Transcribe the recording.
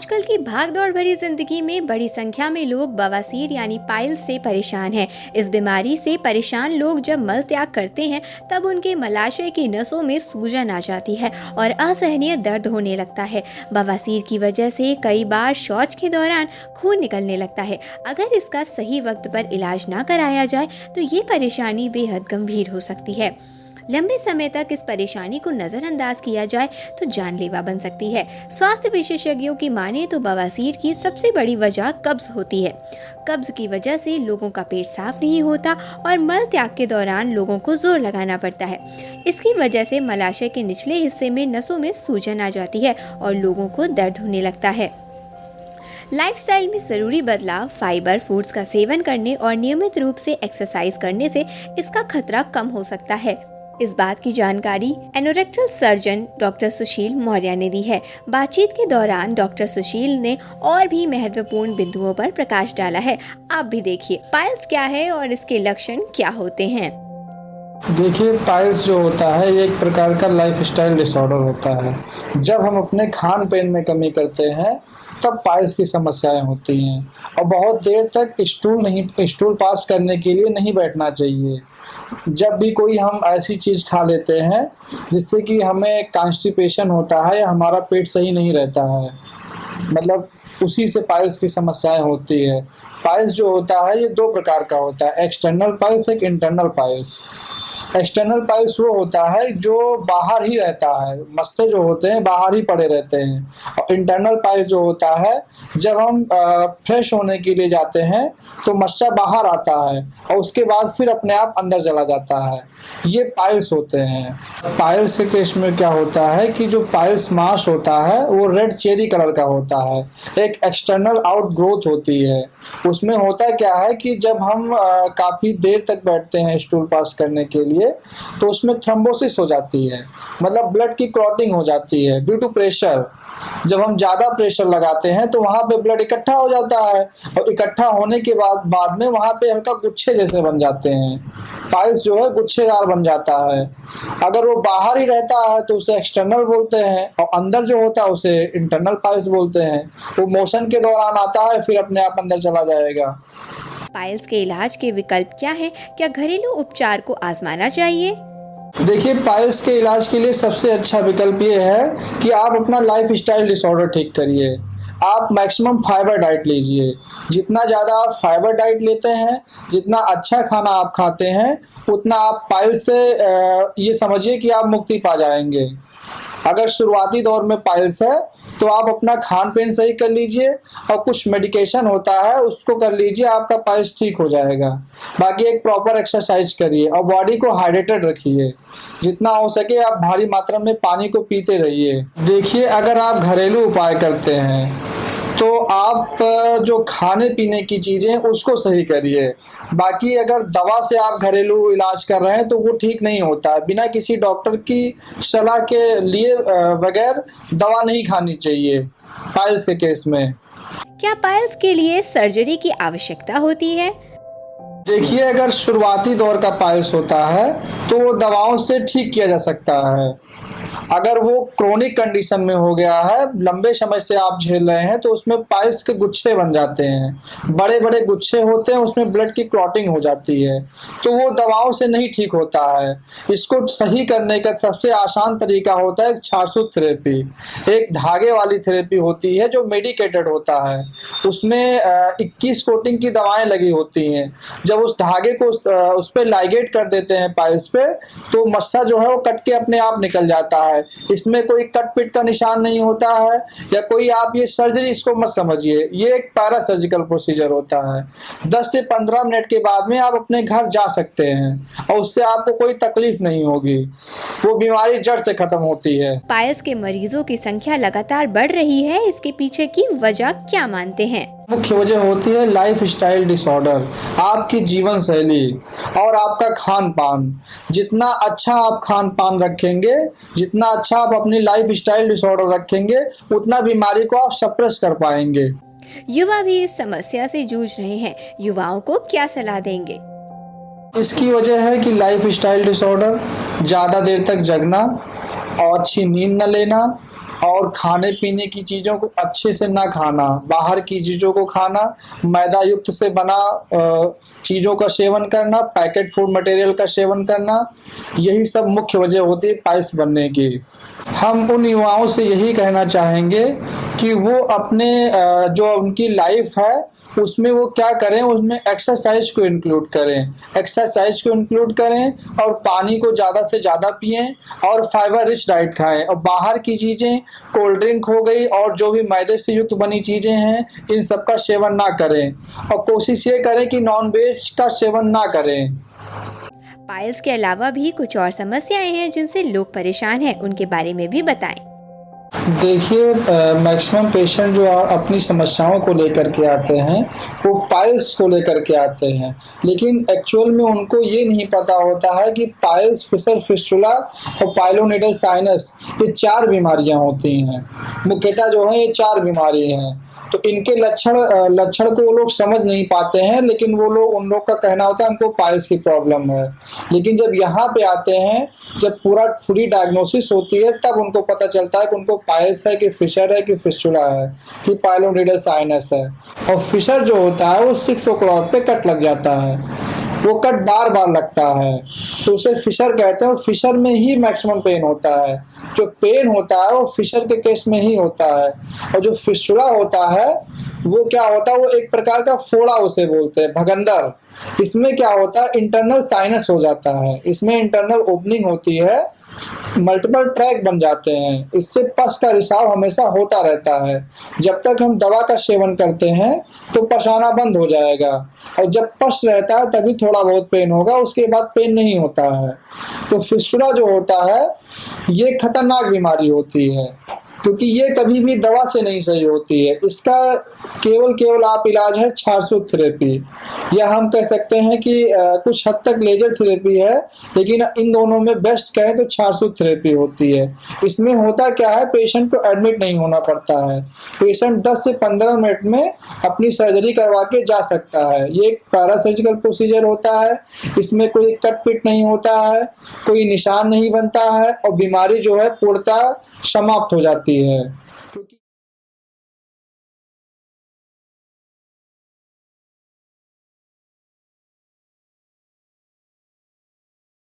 आजकल की भागदौड़ भरी जिंदगी में बड़ी संख्या में लोग बवासीर यानी पाइल्स से परेशान हैं। इस बीमारी से परेशान लोग जब मल त्याग करते हैं तब उनके मलाशय की नसों में सूजन आ जाती है और असहनीय दर्द होने लगता है। बवासीर की वजह से कई बार शौच के दौरान खून निकलने लगता है। अगर इसका सही वक्त पर इलाज ना कराया जाए तो ये परेशानी बेहद गंभीर हो सकती है। लंबे समय तक इस परेशानी को नज़रअंदाज किया जाए तो जानलेवा बन सकती है। स्वास्थ्य विशेषज्ञों की माने तो बवासीर की सबसे बड़ी वजह कब्ज होती है। कब्ज की वजह से लोगों का पेट साफ नहीं होता और मल त्याग के दौरान लोगों को जोर लगाना पड़ता है। इसकी वजह से मलाशय के निचले हिस्से में नसों में सूजन आ जाती है और लोगों को दर्द होने लगता है। लाइफस्टाइल में ज़रूरी बदलाव, फाइबर फूड्स का सेवन करने और नियमित रूप से एक्सरसाइज करने से इसका खतरा कम हो सकता है। इस बात की जानकारी एनोरेक्टल सर्जन डॉक्टर सुशील मौर्य ने दी है। बातचीत के दौरान डॉक्टर सुशील ने और भी महत्वपूर्ण बिंदुओं पर प्रकाश डाला है। आप भी देखिए पाइल्स क्या है और इसके लक्षण क्या होते हैं। देखिए, पाइल्स जो होता है ये एक प्रकार का लाइफस्टाइल डिसऑर्डर होता है। जब हम अपने खान पान में कमी करते हैं तब पाइल्स की समस्याएं होती हैं और बहुत देर तक स्टूल पास करने के लिए नहीं बैठना चाहिए। जब भी कोई हम ऐसी चीज़ खा लेते हैं जिससे कि हमें कॉन्स्टिपेशन होता है या हमारा पेट सही नहीं रहता है, मतलब उसी से पाइल्स की समस्याएं होती है। पाइल्स जो होता है ये दो प्रकार का होता है, एक्सटर्नल पाइल्स, एक इंटरनल पाइल्स। एक्सटर्नल पाइल्स वो होता है जो बाहर ही रहता है, मस्से जो होते हैं बाहर ही पड़े रहते हैं। और इंटरनल पाइल्स जो होता है जब हम फ्रेश होने के लिए जाते हैं तो मस्सा बाहर आता है और उसके बाद फिर अपने आप अंदर चला जाता है। ये पाइल्स होते हैं। पाइल्स के केस में क्या होता है कि जो पाइल्स मास होता है वो रेड चेरी कलर का होता है। एक एक्सटर्नल आउट ग्रोथ होती है। उसमें होता क्या है कि जब हम काफ़ी देर तक बैठते हैं स्टूल पास करने के लिए तो उसमें थ्रोम्बोसिस हो जाती है, मतलब ब्लड की क्लॉटिंग हो जाती है ड्यू टू प्रेशर। जब हम ज़्यादा प्रेशर लगाते हैं तो वहाँ पे ब्लड इकट्ठा हो जाता है और इकट्ठा होने के बाद में वहाँ पे हल्का गुच्छे जैसे बन जाते हैं। पाइल्स जो है गुच्छेदार बन जाता है। अगर वो बाहर ही रहता है तो उसे एक्सटर्नल बोलते हैं और अंदर जो होता है उसे इंटरनल पाइल्स बोलते हैं। वो मोशन के दौरान आता है फिर अपने आप अंदर चला जाएगा। पाइल्स के इलाज के विकल्प क्या हैं? क्या घरेलू उपचार को आजमाना चाहिए? देखिए, पाइल्स के इलाज के लिए सबसे अच्छा विकल्प ये है कि आप अपना लाइफ स्टाइल डिसऑर्डर ठीक करिए। आप मैक्सिमम फाइबर डाइट लीजिए। जितना ज़्यादा आप फाइबर डाइट लेते हैं, जितना अच्छा खाना आप खाते हैं, उतना आप पाइल्स से ये समझिए कि आप मुक्ति पा जाएंगे। अगर शुरुआती दौर में पाइल्स है तो आप अपना खान पान सही कर लीजिए और कुछ मेडिकेशन होता है उसको कर लीजिए, आपका पाइल्स ठीक हो जाएगा। बाकी एक प्रॉपर एक्सरसाइज करिए और बॉडी को हाइड्रेटेड रखिए। जितना हो सके आप भारी मात्रा में पानी को पीते रहिए। देखिए, अगर आप घरेलू उपाय करते हैं तो आप जो खाने पीने की चीज़ें उसको सही करिए। बाकी अगर दवा से आप घरेलू इलाज कर रहे हैं तो वो ठीक नहीं होता है। बिना किसी डॉक्टर की सलाह के लिए बगैर दवा नहीं खानी चाहिए पाइल्स के केस में। क्या पाइल्स के लिए सर्जरी की आवश्यकता होती है? देखिए, अगर शुरुआती दौर का पाइल्स होता है तो वो दवाओं से ठीक किया जा सकता है। अगर वो क्रोनिक कंडीशन में हो गया है, लंबे समय से आप झेल रहे हैं, तो उसमें पाइल्स के गुच्छे बन जाते हैं, बड़े बड़े गुच्छे होते हैं, उसमें ब्लड की क्लॉटिंग हो जाती है, तो वो दवाओं से नहीं ठीक होता है। इसको सही करने का सबसे आसान तरीका होता है छारसूत थेरेपी। एक धागे वाली थेरेपी होती है जो मेडिकेटेड होता है। उसमें 21 कोटिंग की दवाएं लगी होती हैं। जब उस धागे को उस पर लाइगेट कर देते हैं पाइल्स पे तो मस्सा जो है वो कट के अपने आप निकल जाता है। इसमें कोई कट पिट का निशान नहीं होता है या कोई आप ये सर्जरी इसको मत समझिए। ये एक पैरा सर्जिकल प्रोसीजर होता है। 10 से 15 मिनट के बाद में आप अपने घर जा सकते हैं और उससे आपको कोई तकलीफ नहीं होगी। वो बीमारी जड़ से खत्म होती है। पाइल्स के मरीजों की संख्या लगातार बढ़ रही है, इसके पीछे की वजह क्या मानते हैं? मुख्य वजह होती है लाइफ स्टाइल डिसऑर्डर, आपकी जीवन शैली और आपका खान पान। जितना अच्छा आप खान पान रखेंगे, जितना अच्छा आप अपनी लाइफ स्टाइल डिसऑर्डर रखेंगे, उतना बीमारी को आप सप्रेस कर पाएंगे। युवा भी इस समस्या से जूझ रहे हैं, युवाओं को क्या सलाह देंगे? इसकी वजह है कि लाइफ स्टाइल डिसऑर्डर, ज़्यादा देर तक जगना और अच्छी नींद न लेना, और खाने पीने की चीज़ों को अच्छे से ना खाना, बाहर की चीज़ों को खाना, मैदा युक्त से बना चीज़ों का सेवन करना, पैकेट फूड मटेरियल का सेवन करना, यही सब मुख्य वजह होती है पाइल्स बनने की। हम उन युवाओं से यही कहना चाहेंगे कि वो अपने जो उनकी लाइफ है उसमें वो क्या करें, उसमें एक्सरसाइज को इंक्लूड करें, एक्सरसाइज को इंक्लूड करें और पानी को ज़्यादा से ज़्यादा पिएं और फाइबर रिच डाइट खाएं और बाहर की चीज़ें, कोल्ड ड्रिंक हो गई और जो भी मैदे से युक्त बनी चीज़ें हैं, इन सब का सेवन ना करें और कोशिश ये करें कि नॉन वेज का सेवन ना करें। पाइल्स के अलावा भी कुछ और समस्याएं हैं जिनसे लोग परेशान हैं, उनके बारे में भी बताएं। देखिए, मैक्सिमम पेशेंट जो अपनी समस्याओं को लेकर के आते हैं वो पाइल्स को लेकर के आते हैं, लेकिन एक्चुअल में उनको ये नहीं पता होता है कि पाइल्स, फिशर फिस्टुला और पाइलोनेडल साइनस ये 4 बीमारियां होती हैं। मुख्यतः जो है ये 4 बीमारी हैं। तो इनके लक्षण को वो लोग समझ नहीं पाते हैं, लेकिन उन लोग का कहना होता है हमको पाइल्स की प्रॉब्लम है। लेकिन जब यहाँ पे आते हैं, जब पूरी डायग्नोसिस होती है, तब उनको पता चलता है कि उनको पाइल्स है कि फिशर है कि फिस्टुला है कि पाइलोनेडल साइनस है। और फिशर जो होता है वो 6 o'clock पे कट लग जाता है, वो कट बार बार लगता है, तो उसे फिशर कहते हैं। फिशर में ही मैक्सिमम पेन होता है, जो पेन होता है वो फिशर के केस में ही होता है। और जो फिस्टुला होता है वो क्या होता है, वो एक प्रकार का फोड़ा उसे बोलते हैं, भगंदर। इसमें क्या होता है, इंटरनल साइनस हो जाता है, इसमें इंटरनल ओपनिंग होती है, मल्टीपल ट्रैक बन जाते हैं, इससे पस का रिसाव हमेशा होता रहता है। जब तक हम दवा का सेवन करते हैं तो पस आना बंद हो जाएगा, और जब पस रहता है तभी थोड़ा बहुत पेन होगा, उसके बाद पेन नहीं होता है। तो फिस्टुला जो होता है ये खतरनाक बीमारी होती है, क्योंकि ये कभी भी दवा से नहीं सही होती है। इसका केवल आप इलाज है छारसुत थेरेपी, या हम कह सकते हैं कि कुछ हद तक लेजर थेरेपी है, लेकिन इन दोनों में बेस्ट कहें तो छारसुत थेरेपी होती है। इसमें होता क्या है, पेशेंट को एडमिट नहीं होना पड़ता है, पेशेंट 10 से 15 मिनट में अपनी सर्जरी करवा के जा सकता है। ये एक पैरासर्जिकल प्रोसीजर होता है, इसमें कोई कट पिट नहीं होता है, कोई निशान नहीं बनता है और बीमारी जो है पूर्णतः समाप्त हो जाती है। क्योंकि